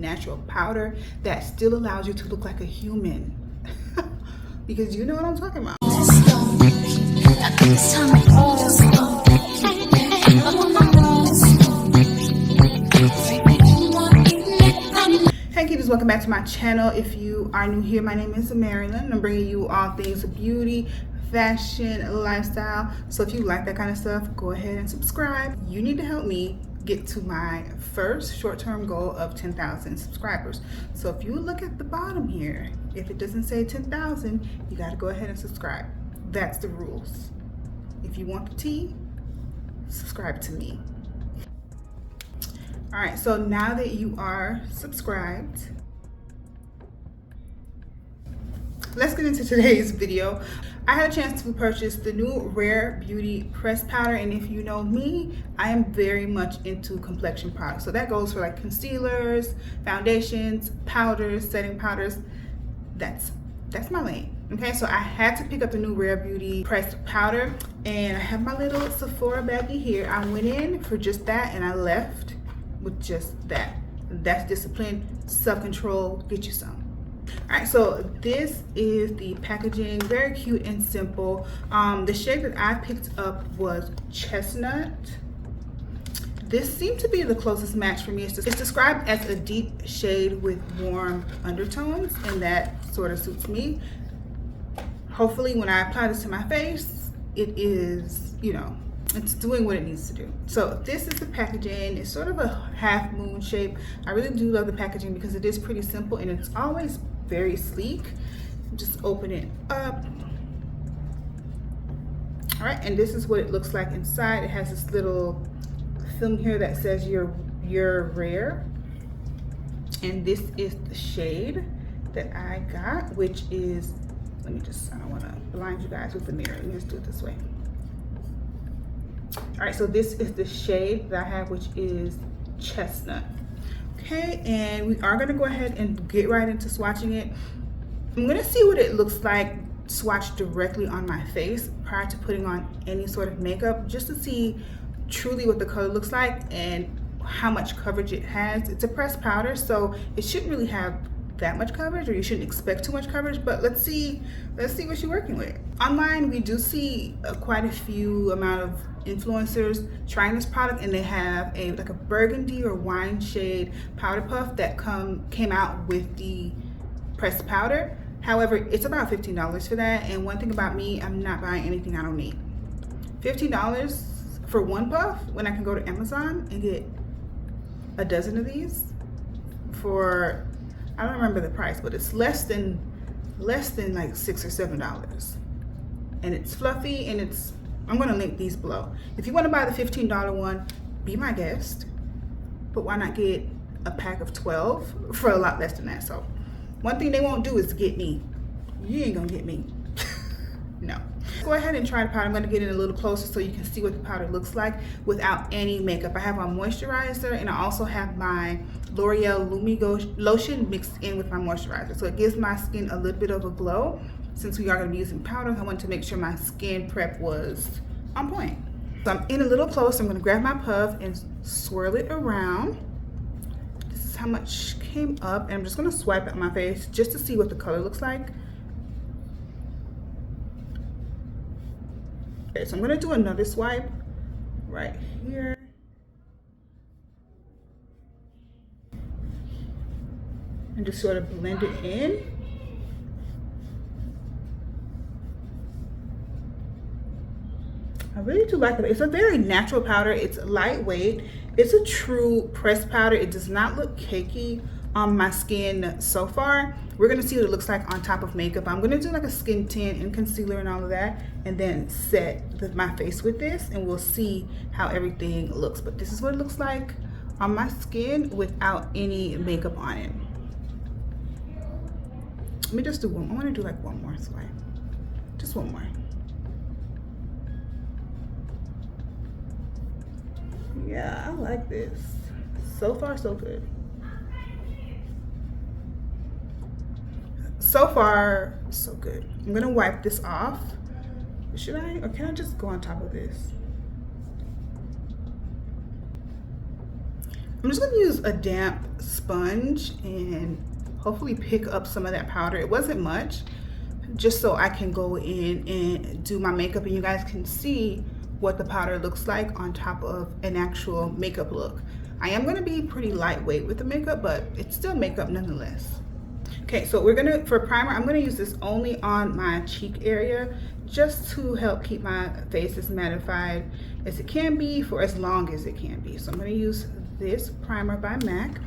natural powder that still allows you to look like a human. Because you know what I'm talking about. Hey kiddies, welcome back to my channel. If you are new here, my name is Marilyn. I'm bringing you all things beauty, fashion, lifestyle. So if you like that kind of stuff, go ahead and subscribe. You need to help me get to my first short-term goal of 10,000 subscribers. So if you look at the bottom here, if it doesn't say 10,000, you got to go ahead and subscribe. That's the rules. If you want the tea, subscribe to me. All right, so now that you are subscribed, let's get into today's video. I had a chance to purchase the new Rare Beauty pressed powder, and if you know me, I am very much into complexion products. So that goes for like concealers, foundations, powders, setting powders. That's my lane. Okay, so I had to pick up the new Rare Beauty pressed powder, and I have my little Sephora baggie here. I went in for just that and I left with just that. That's discipline, self-control, get you some. All right, so this is the packaging, very cute and simple. The shade that I picked up was Chestnut. This seemed to be the closest match for me. It's described as a deep shade with warm undertones, and that sort of suits me. Hopefully when I apply this to my face, it is, you know, it's doing what it needs to do. So this is the packaging. It's sort of a half moon shape. I really do love the packaging because it is pretty simple and it's always very sleek. Just open it up. All right, and this is what it looks like inside. It has this little film here that says you're rare, and this is the shade that I got, which is, let me just, I don't want to blind you guys with the mirror. Let me just do it this way. All right, so this is the shade that I have, which is Chestnut. Okay, and we are gonna go ahead and get right into swatching it. I'm gonna see what it looks like swatched directly on my face prior to putting on any sort of makeup, just to see truly what the color looks like and how much coverage it has. It's a pressed powder, so it shouldn't really have that much coverage, or you shouldn't expect too much coverage, but let's see what you're working with. Online, we do see quite a few amount of influencers trying this product, and they have like a burgundy or wine shade powder puff that came out with the pressed powder. However, it's about $15 for that, and one thing about me, I'm not buying anything I don't need. $15 for one puff when I can go to Amazon and get a dozen of these for, I don't remember the price, but it's less than like $6 or $7, and it's fluffy, and it's, I'm gonna link these below. If you want to buy the $15 one, be my guest, but why not get a pack of 12 for a lot less than that? So one thing they won't do is get me. You ain't gonna get me. No. Go ahead and try the powder. I'm gonna get in a little closer so you can see what the powder looks like without any makeup. I have my moisturizer, and I also have my L'Oreal Lumi lotion mixed in with my moisturizer. So it gives my skin a little bit of a glow. Since we are gonna be using powder, I wanted to make sure my skin prep was on point. So I'm in a little close. I'm gonna grab my puff and swirl it around. This is how much came up, and I'm just gonna swipe at my face just to see what the color looks like. Okay, so I'm gonna do another swipe right here. And just sort of blend it in. I really do like it. It's a very natural powder. It's lightweight. It's a true pressed powder. It does not look cakey on my skin so far. We're gonna see what it looks like on top of makeup. I'm gonna do like a skin tint and concealer and all of that, and then set my face with this, and we'll see how everything looks. But this is what it looks like on my skin without any makeup on it. Let me just do one. I wanna do like one more swipe. Just one more. Yeah, I like this. So far, so good. So far, so good. I'm gonna wipe this off. Should I, or can I just go on top of this? I'm just gonna use a damp sponge and hopefully pick up some of that powder. It wasn't much, just so I can go in and do my makeup and you guys can see what the powder looks like on top of an actual makeup look. I am gonna be pretty lightweight with the makeup, but it's still makeup nonetheless. Okay, so for primer, I'm gonna use this only on my cheek area just to help keep my face as mattified as it can be for as long as it can be. So I'm gonna use this primer by MAC.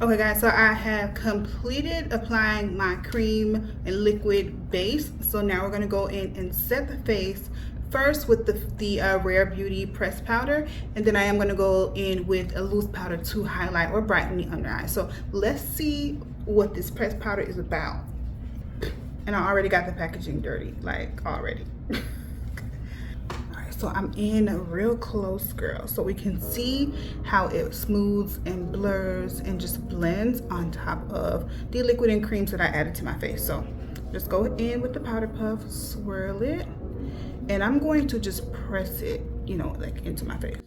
Okay guys, so I have completed applying my cream and liquid base. So now we're gonna go in and set the face first with the Rare Beauty pressed powder, and then I am gonna go in with a loose powder to highlight or brighten the under eye. So let's see what this pressed powder is about. And I already got the packaging dirty, like already. So I'm in real close, girl, so we can see how it smooths and blurs and just blends on top of the liquid and creams that I added to my face. So just go in with the powder puff, swirl it, and I'm going to just press it, you know, like into my face.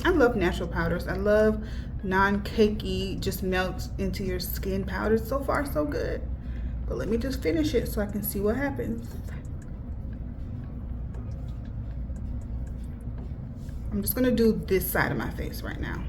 I love natural powders. I love non-cakey, just melts into your skin powders. So far, so good. But let me just finish it so I can see what happens. I'm just gonna do this side of my face right now.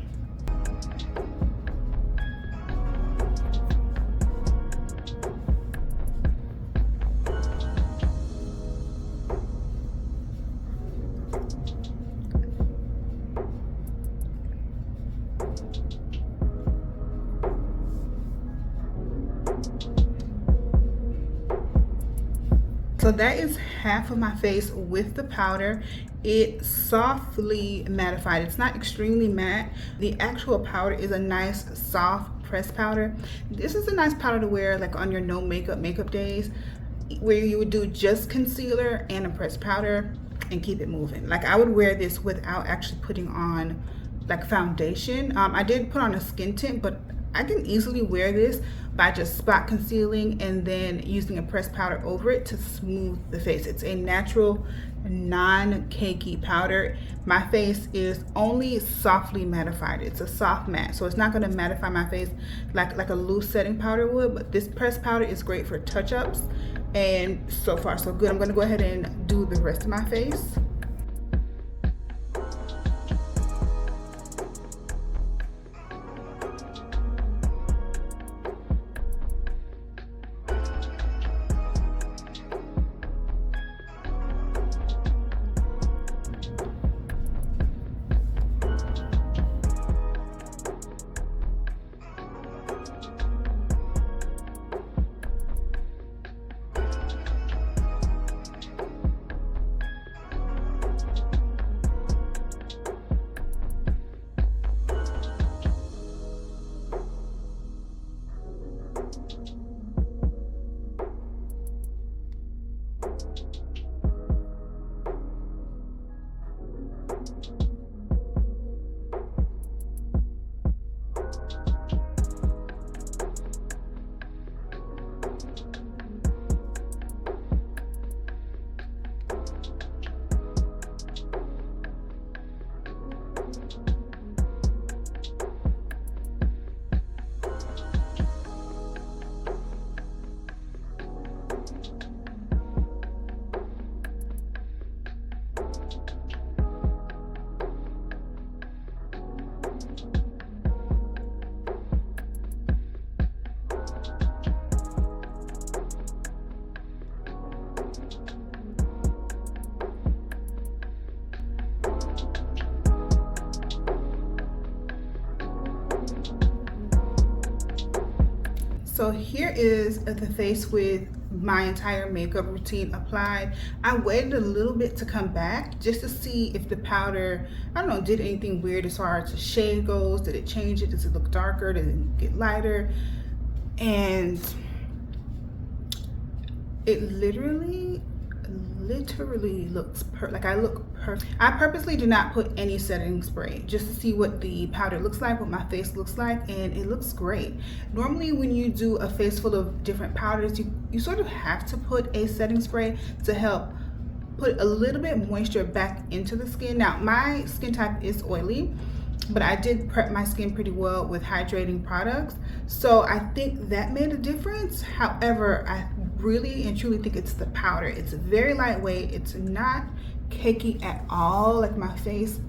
So that is half of my face with the powder. It softly mattified. It's not extremely matte. The actual powder is a nice soft pressed powder. This is a nice powder to wear like on your no makeup days, where you would do just concealer and a pressed powder and keep it moving. Like I would wear this without actually putting on like foundation. I did put on a skin tint, but I can easily wear this by just spot concealing and then using a pressed powder over it to smooth the face. It's a natural, non-cakey powder. My face is only softly mattified. It's a soft matte, so it's not going to mattify my face like a loose setting powder would, but this pressed powder is great for touch-ups, and so far so good. I'm going to go ahead and do the rest of my face. So here is the face with my entire makeup routine applied. I waited a little bit to come back just to see if the powder, I don't know, did anything weird as far as the shade goes. Did it change it? Does it look darker? Did it get lighter? And it literally looks like I look perfect. I purposely did not put any setting spray just to see what the powder looks like, what my face looks like, and it looks great. Normally when you do a face full of different powders, you sort of have to put a setting spray to help put a little bit moisture back into the skin. Now my skin type is oily, but I did prep my skin pretty well with hydrating products, so I think that made a difference. However, I really and truly think it's the powder. It's very lightweight. It's not cakey at all. Like my face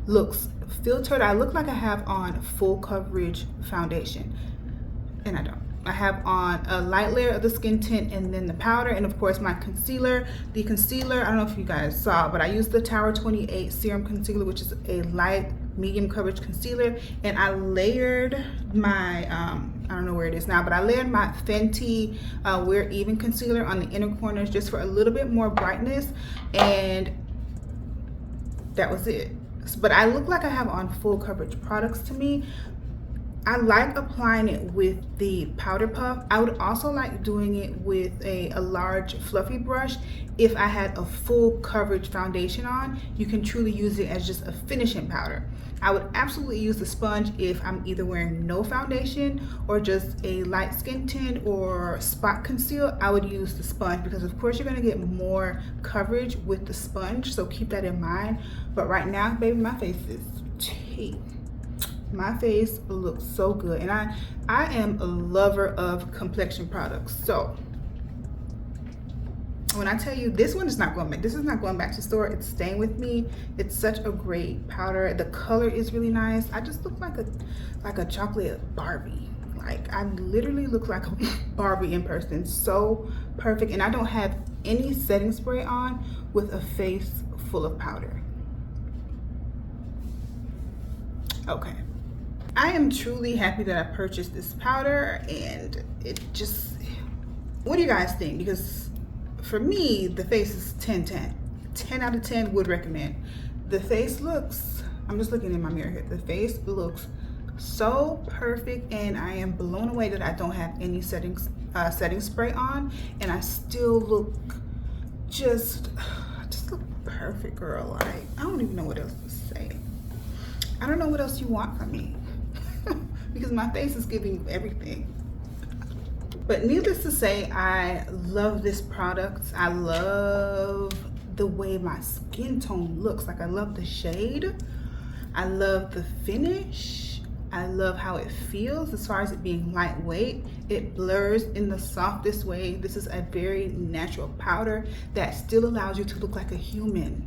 looks filtered. I look like I have on full coverage foundation, and I don't. I have on a light layer of the skin tint and then the powder, and of course my concealer. The concealer, I don't know if you guys saw, but I used the Tower 28 Serum Concealer, which is a light medium coverage concealer, and I layered my I don't know where it is now, but I layered my Fenty Wear Even concealer on the inner corners just for a little bit more brightness, and that was it. But I look like I have on full coverage products to me. I like applying it with the powder puff. I would also like doing it with a large fluffy brush. If I had a full coverage foundation on, you can truly use it as just a finishing powder. I would absolutely use the sponge if I'm either wearing no foundation or just a light skin tint or spot conceal. I would use the sponge because of course you're gonna get more coverage with the sponge, so keep that in mind. But right now, baby, my face is tea. My face looks so good, and I am a lover of complexion products. So when I tell you this one is not going back, this is not going back to the store. It's staying with me. It's such a great powder. The color is really nice. I just look like a chocolate Barbie. Like I literally look like a Barbie in person. So perfect, and I don't have any setting spray on with a face full of powder. Okay. I am truly happy that I purchased this powder, and it just, what do you guys think? Because for me, the face is 10/10. 10 out of 10 would recommend. The face looks, I'm just looking in my mirror here, the face looks so perfect, and I am blown away that I don't have any setting spray on, and I still look just look perfect, girl. Like, I don't even know what else to say. I don't know what else you want from me. Because my face is giving you everything. But needless to say, I love this product. I love the way my skin tone looks. Like I love the shade. I love the finish. I love how it feels as far as it being lightweight. It blurs in the softest way. This is a very natural powder that still allows you to look like a human.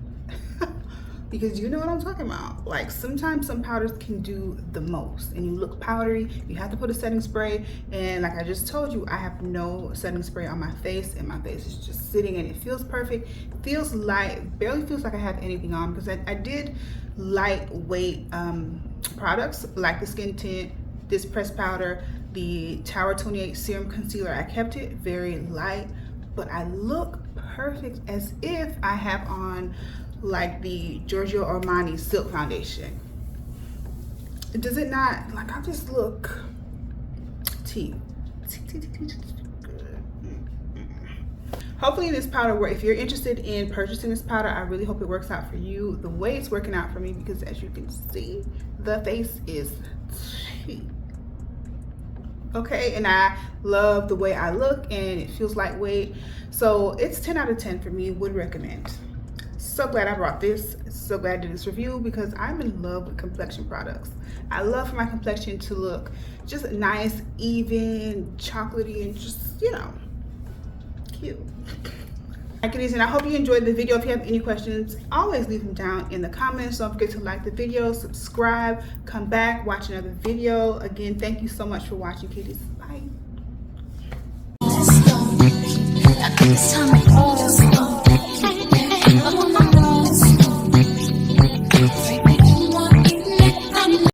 Because you know what I'm talking about. Like sometimes some powders can do the most and you look powdery, you have to put a setting spray, and like I just told you, I have no setting spray on my face, and my face is just sitting and it feels perfect. It feels light, barely feels like I have anything on, because I did lightweight products like the skin tint, this pressed powder, the Tower 28 Serum Concealer. I kept it very light, but I look perfect as if I have on like the Giorgio Armani Silk Foundation. Does it not? Like I just look tea. Hopefully this powder works. If you're interested in purchasing this powder, I really hope it works out for you the way it's working out for me, because as you can see, the face is tea. Okay, and I love the way I look, and it feels lightweight. So it's 10 out of 10 for me, would recommend. So glad I brought this. So glad I did this review, because I'm in love with complexion products. I love for my complexion to look just nice, even, chocolatey, and just, you know, cute. Alright, kitties, and I hope you enjoyed the video. If you have any questions, always leave them down in the comments. Don't forget to like the video, subscribe, come back, watch another video. Again, thank you so much for watching, kitties. Bye.